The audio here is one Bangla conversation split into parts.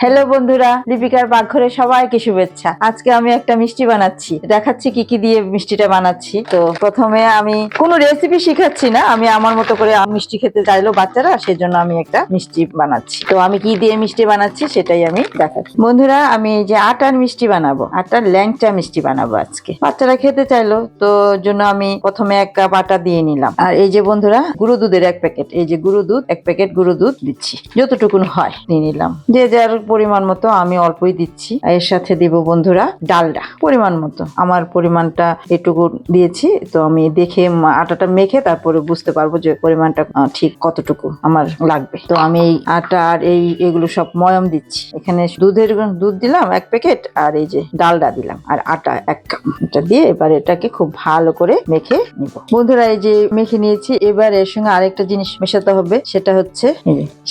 হ্যালো বন্ধুরা, লিপিকার পাকঘরে সবাইকে শুভেচ্ছা। আজকে আমি একটা মিষ্টি বানাচ্ছি, দেখাচ্ছি কি কি দিয়ে মিষ্টিটা বানাচ্ছি। তো প্রথমে আমি কোনো রেসিপি শিখাচ্ছি না, আমি আমার মতো করে মিষ্টি খেতে চাইলো বাচ্চারা, সেজন্য আমি একটা মিষ্টি বানাচ্ছি। তো আমি কি দিয়ে মিষ্টি বানাচ্ছি সেটাই আমি দেখাচ্ছি। বন্ধুরা, আমি এই যে আটার মিষ্টি বানাবো, আটার ল্যাংচা মিষ্টি বানাবো আজকে। বাচ্চারা খেতে চাইলো, তো জন্য আমি প্রথমে 1 কাপ আটা দিয়ে নিলাম। আর এই যে বন্ধুরা, গুঁড়ো দুধের 1 প্যাকেট, এই যে গুঁড়ো দুধ 1 প্যাকেট গুঁড়ো দুধ দিচ্ছি, যতটুকুন হয় দিয়ে নিলাম। যে যার পরিমাণ মতো, আমি অল্পই দিচ্ছি। এর সাথে দিব বন্ধুরা ডালডা পরিমাণ মতো, আমার পরিমাণটা এটুকু দিয়েছি। তো আমি দেখে আটাটা মেখে তারপরে বুঝতে পারবো যে পরিমাণটা ঠিক কতটুকু আমার লাগবে। তো আমি এই আটা আর এগুলো সব ময়াম দিচ্ছি। এখানে দুধ দিলাম 1 প্যাকেট, আর এই যে ডালডা দিলাম, আর আটা 1 কাপ। এটা দিয়ে এবার এটাকে খুব ভালো করে মেখে নিব। বন্ধুরা, এই যে মেখে নিয়েছি, এবার এর সঙ্গে আরেকটা জিনিস মেশাতে হবে, সেটা হচ্ছে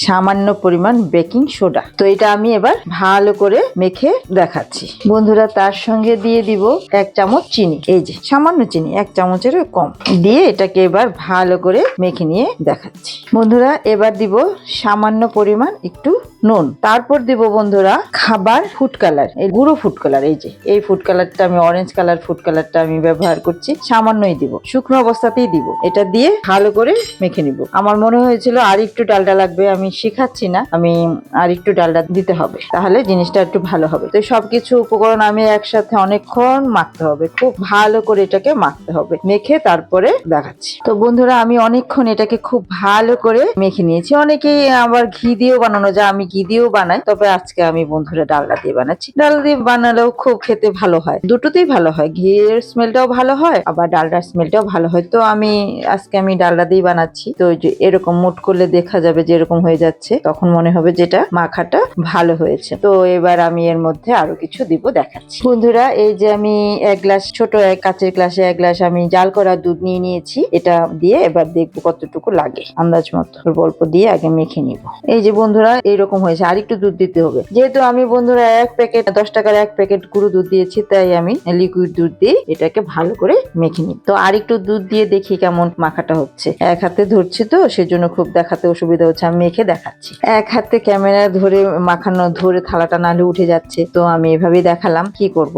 সামান্য পরিমাণ বেকিং সোডা। তো এটা আমি এবার ভালো করে মেখে দেখাচ্ছি। বন্ধুরা, তার সঙ্গে দিয়ে দিব 1 চামচ চিনি, এই যে সামান্য চিনি, 1 চামচের কম দিয়ে এটাকে এবার ভালো করে মেখে নিয়ে দেখাচ্ছি। বন্ধুরা, এবার দিব সামান্য পরিমাণ একটু নুন। তারপর দিব বন্ধুরা খাবার ফুড কালার, এই গুঁড়ো ফুড কালার। এই যে এই ফুড কালারটা আমি অরেঞ্জ কালার ফুড কালারটা আমি ব্যবহার করছি, সামান্যই দিব, শুকনো অবস্থাতেই দিব। এটা দিয়ে ভালো করে মেখে নিব। আমার মনে হয়েছিল আর একটু ডালডা লাগবে, আমি শিখাচ্ছি না, আমি আর একটু ডালডা দিতে হবে, তাহলে জিনিসটা একটু ভালো হবে। তো সবকিছু উপকরণ আমি একসাথে অনেকক্ষণ মাখতে হবে, খুব ভালো করে এটাকে মাখতে হবে, মেখে তারপরে দেখাচ্ছি। তো বন্ধুরা, আমি অনেকক্ষণ এটাকে খুব ভালো করে মেখে নিয়েছি। অনেকেই আবার ঘি দিয়েও বানানো যায়, আমি ঘি দিয়েও বানাই, তবে আজকে আমি বন্ধুরা ডালডা দিয়ে বানাচ্ছি। ডালডা দিয়ে বানালেও খুব খেতে ভালো হয়, দুটোতেই ভালো হয়, ঘিয়ের স্মেলটাও ভালো হয়, আবার ডালডার স্মেলটাও ভালো হয়। তো আজকে আমি ডালডা দিয়ে বানাচ্ছি। তো যে এরকম মুট করলে দেখা যাবে যে এরকম হয়ে যাচ্ছে, তখন মনে হবে যেটা মাখাটা ভালো হয়েছে। তো এবার আমি এর মধ্যে আরো কিছু দিব, দেখাচ্ছি। বন্ধুরা, এই যে আমি 1 গ্লাস, ছোট কাচের গ্লাসে 1 গ্লাস আমি জাল করা দুধ নিয়ে নিয়েছি। এটা দিয়ে এবার দেখবো কতটুকু লাগে, আন্দাজ মতো অল্প দিয়ে আগে মেখে নিব। এই যে বন্ধুরা, এইরকম হয়েছে, আর একটু দুধ দিতে হবে। যেহেতু আমি বন্ধুরা 1 প্যাকেট 10 টাকার 1 প্যাকেট গুঁড়ো দুধ দিয়েছি, তাই আমি লিকুইড দুধ দিয়ে এটাকে ভালো করে মেখে নিই। তো আর একটু দুধ দিয়ে দেখি কেমন মাখাটা হচ্ছে। 1 হাতে ধরছি, তো সেজন্য খুব দেখাতে অসুবিধা হচ্ছে, আমি মেখে দেখাচ্ছি। 1 হাতে ক্যামেরা ধরে মাখানো, ধরে থালাটা নালে উঠে যাচ্ছে, তো আমি এভাবেই দেখালাম, কি করব,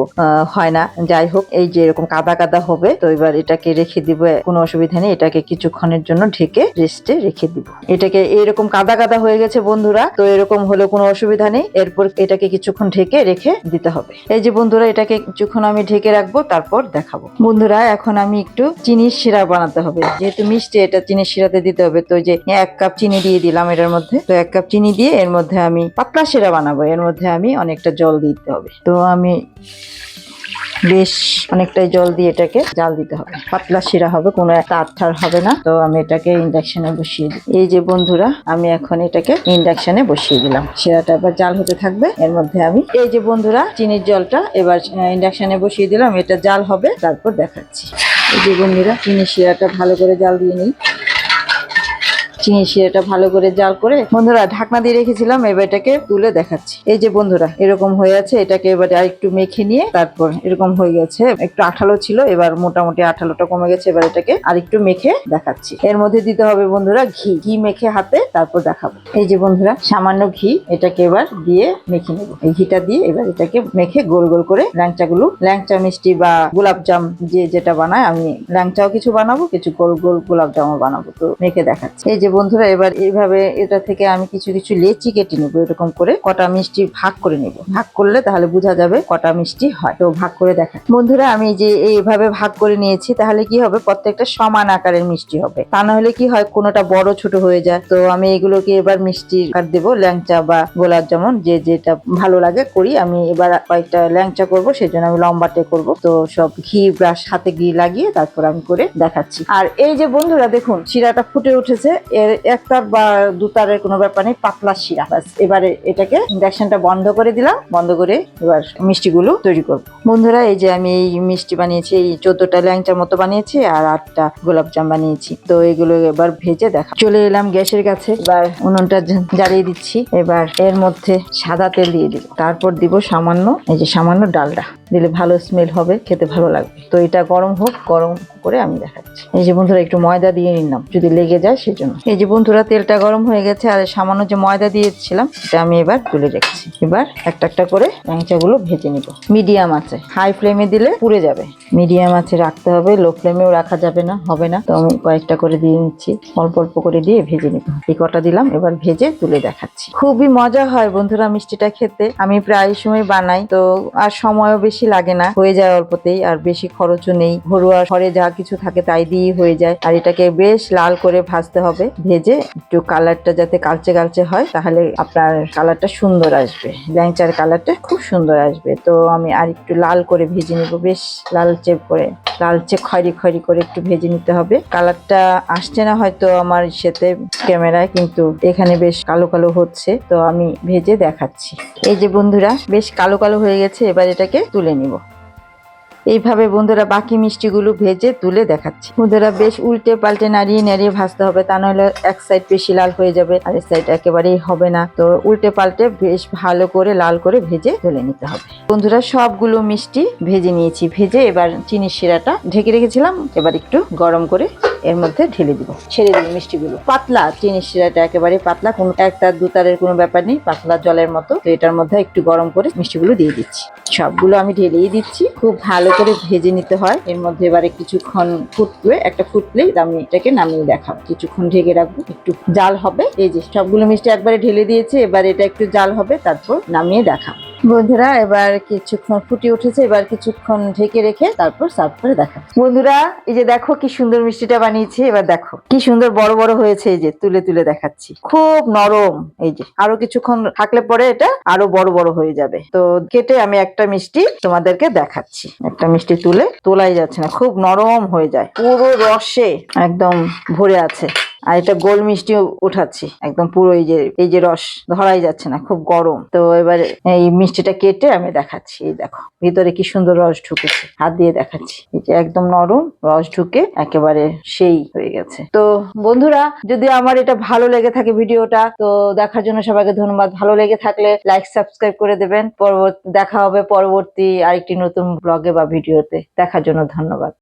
হয় না। যাই হোক, এই যে এরকম কাদা কাদা হবে, তো এবার এটাকে রেখে দিব, কোনো অসুবিধা নেই। এটাকে কিছুক্ষণের জন্য ঢেকে রেস্টে রেখে দিব। এটাকে এরকম কাদা কাদা হয়ে গেছে বন্ধুরা, তো এরকম হলে কোনো অসুবিধা নেই। এরপর এটাকে কিছুক্ষণ ঢেকে রেখে দিতে হবে। এই যে বন্ধুরা, এটাকে কিছুক্ষণ আমি ঢেকে রাখবো, তারপর দেখাবো। বন্ধুরা, এখন আমি একটু চিনির শিরা বানাতে হবে, যেহেতু মিষ্টি, এটা চিনির শিরাতে দিতে হবে। তো যে 1 কাপ চিনি দিয়ে দিলাম এটার মধ্যে। তো 1 কাপ চিনি দিয়ে এর মধ্যে আমি পাতলা শিরা বানাবো, এর মধ্যে আমি অনেকটা জল দিতে হবে। তো আমি বেশ অনেকটাই জল দিয়ে এটাকে জাল দিতে হবে, পাতলা শিরা হবে, কোনো একটা আঠার হবে না। তো আমি এটাকে ইন্ডাকশনে বসিয়ে দিই। এই যে বন্ধুরা, আমি এখন এটাকে ইন্ডাকশনে বসিয়ে দিলাম, শিরাটা এবার জাল হতে থাকবে। এর মধ্যে আমি এই যে বন্ধুরা চিনির জলটা এবার ইন্ডাকশনে বসিয়ে দিলাম, এটা জাল হবে, তারপর দেখাচ্ছি। এই যে বন্ধুরা, চিনির শিরাটা ভালো করে জাল দিয়ে নিই। চিনি শিরাটা ভালো করে জাল করে বন্ধুরা ঢাকনা দিয়ে রেখেছিলাম, এবার এটাকে তুলে দেখাচ্ছি। এই যে বন্ধুরা, এরকম হয়ে আছে। এটাকে এবার আর একটু মেখে নিয়ে তারপর এরকম হয়ে গেছে, একটু আঠালো ছিল, এবার মোটামুটি আঠালোটা কমে গেছে। এবার এটাকে আর একটু মেখে দেখাচ্ছি। এর মধ্যে দিতে হবে বন্ধুরা ঘি মেখে হাতে, তারপর দেখাবো। এই যে বন্ধুরা, সামান্য ঘি, এটাকে এবার দিয়ে মেখে নেব। এই ঘিটা দিয়ে এবার এটাকে মেখে গোল গোল করে ল্যাংচা মিষ্টি বা গোলাপ জাম যেটা বানায়, আমি ল্যাংচাও কিছু বানাবো, কিছু গোল গোল গোলাপ জামও বানাবো। তো মেখে দেখাচ্ছি। এই যে বন্ধুরা, এবার এইভাবে এটা থেকে আমি কিছু কিছু লেচি কেটে নেবো, এরকম করে কটা মিষ্টি ভাগ করে নেব। ভাগ করলে তাহলে বোঝা যাবে কটা মিষ্টি হয়। তো ভাগ করে দেখা বন্ধুরা, আমি যে এইভাবে ভাগ করে নিয়েছি, তাহলে কি হবে, প্রত্যেকটা সমান আকারের মিষ্টি হবে। তা না হলে কি হয়, কোনোটা বড় ছোট হয়ে যায়। তো আমি এগুলোকে এবার মিষ্টি আকার দেবো, ল্যাংচা বা গোলাপ জামুন যেটা ভালো লাগে করি। আমি এবার কয়েকটা ল্যাংচা করব, সেজন্য আমি লম্বাটে করব। তো সব ঘি ব্রাশ হাতে ঘি লাগিয়ে তারপর আমি করে দেখাচ্ছি। আর এই যে বন্ধুরা, দেখুন শিরাটা ফুটে উঠেছে। এর 1 তার বা 2 তারের কোনো ব্যাপার নেই, পাতলা শিরা। বাস এবারে এটাকে ইন্ডাকশনটা বন্ধ করে দিলাম, বন্ধ করে এবার মিষ্টিগুলো তৈরি করব। বন্ধুরা, এই যে আমি এই মিষ্টি বানিয়েছি, এই 14টা ল্যাংচার মতো বানিয়েছি, আর 8টা গোলাপ জাম বানিয়েছি। তো এগুলো এবার ভেজে দেখা। চলে এলাম গ্যাসের কাছে, এবার উনুনটা জ্বালিয়ে দিচ্ছি। এবার এর মধ্যে সাদা তেল দিয়ে দিব, তারপর দিব সামান্য ডালডা, দিলে ভালো স্মেল হবে, খেতে ভালো লাগবে। তো এটা গরম হোক, গরম করে আমি দেখাচ্ছি। এই যে বন্ধুরা একটু ময়দা দিয়ে নিলাম যদি লেগে যায় সেজন্য। এই যে বন্ধুরা তেলটা গরম হয়ে গেছে আর সামান্য যে ময়দা দিয়েছিলাম এটা আমি এবার তুলে রেখেছি। এবার একটা একটা করে ল্যাংচাগুলো ভেজে নিব মিডিয়াম আছে। হাই ফ্লেমে দিলে পুড়ে যাবে, মিডিয়াম আছে রাখতে হবে, লো ফ্লেমেও রাখা যাবে না, হবে না। তো আমি কয়েকটা করে দিয়ে নিচ্ছি, অল্প অল্প করে দিয়ে ভেজে নিব। এই কটা দিলাম, এবার ভেজে তুলে দেখাচ্ছি। খুবই মজা হয় বন্ধুরা মিষ্টিটা খেতে, আমি প্রায় সময় বানাই। তো আর সময়ও বেশি লাগে না, হয়ে যায় অল্পতেই, আর বেশি খরচও নেই। ঘরোয়া ঘরে যা কিছু থাকে তাই দিয়েই হয়ে যায়। আর এটাকে বেশ লাল করে ভাজতে হবে, ভেজে একটু কালারটা যাতে কালচে কালচে হয়, তাহলে আপনার কালারটা সুন্দর আসবে, ল্যাংচার কালারটা খুব সুন্দর আসবে। তো আমি আর একটু লাল করে ভেজে নিব, বেশ লালচে করে, লালচে খয়েরি খয়েরি করে একটু ভেজে নিতে হবে। কালারটা আসছে না হয়তো আমার সাথে ক্যামেরায়, কিন্তু এখানে বেশ কালো কালো হচ্ছে। তো আমি ভেজে দেখাচ্ছি। এই যে বন্ধুরা বেশ কালো কালো হয়ে গেছে, এবার এটাকে তুলে নিব। এইভাবে বন্ধুরা বাকি মিষ্টিগুলো ভেজে তুলে দেখাচ্ছি। বন্ধুরা বেশ উল্টে পাল্টে নাড়িয়ে নাড়িয়ে ভাজতে হবে, তা নাহলে এক সাইড বেশি লাল হয়ে যাবে আর এক সাইড একেবারেই হবে না। তো উল্টে পাল্টে বেশ ভালো করে লাল করে ভেজে তুলে নিতে হবে। বন্ধুরা সবগুলো মিষ্টি ভেজে নিয়েছি, ভেজে এবার চিনির শিরাটা ঢেকে রেখেছিলাম, এবার একটু গরম করে এর মধ্যে ঢেলে দিব, ছেড়ে দিব মিষ্টিগুলো। পাতলা চিনির শিরাটা, একেবারে পাতলা, কোনো এক তার দু তারের কোনো ব্যাপার নেই, পাতলা জলের মতো। তো এটার মধ্যে একটু গরম করে মিষ্টিগুলো দিয়ে দিচ্ছি। সবগুলো আমি ঢেলেই দিচ্ছি, খুব ভালো করে ভেজে নিতে হয়। এর মধ্যে এবারে কিছুক্ষণ ফুটবে, একটা ফুটলেই আমি এটাকে নামিয়ে দেখাবো। কিছুক্ষণ ঢেকে রাখবো, একটু জাল হবে। এই যে সবগুলো মিষ্টি একবারে ঢেলে দিয়েছি, এবার এটা একটু জাল হবে, তারপর নামিয়ে দেখাবো। বন্ধুরা এবার কিছুক্ষণ ফুটে উঠেছে, এবার কিছুক্ষণ ঢেকে রেখে তারপর সার্ভ করে দেখাবো। বন্ধুরা এই যে দেখো কি সুন্দর মিষ্টিটা বানিয়েছি, এবার দেখো কি সুন্দর বড় বড় হয়েছে। এই যে তুলে তুলে দেখাচ্ছি, খুব নরম। এই যে আরো কিছুক্ষণ থাকলে পরে এটা আরো বড় বড় হয়ে যাবে। তো কেটে আমি একটা মিষ্টি তোমাদেরকে দেখাচ্ছি। একটা মিষ্টি তুলে তোলাই যাচ্ছে না, খুব নরম হয়ে যায়, পুরো রসে একদম ভরে আছে। আর এটা গোল মিষ্টি উঠাচ্ছি একদম পুরো, এই যে রস ধরাই যাচ্ছে না, খুব গরম। তো এবার এই মিষ্টিটা কেটে আমি দেখাচ্ছি। এই দেখো ভিতরে কি সুন্দর রস ঢুকেছে, হাত দিয়ে দেখাচ্ছি। এই যে একদম নরম, রস ঢুকে একেবারে সেই হয়ে গেছে। তো বন্ধুরা যদি আমার এটা ভালো লেগে থাকে ভিডিওটা, তো দেখার জন্য সবাইকে ধন্যবাদ। ভালো লেগে থাকলে লাইক সাবস্ক্রাইব করে দেবেন। দেখা হবে পরবর্তী আরেকটি নতুন ব্লগে বা ভিডিওতে। দেখার জন্য ধন্যবাদ।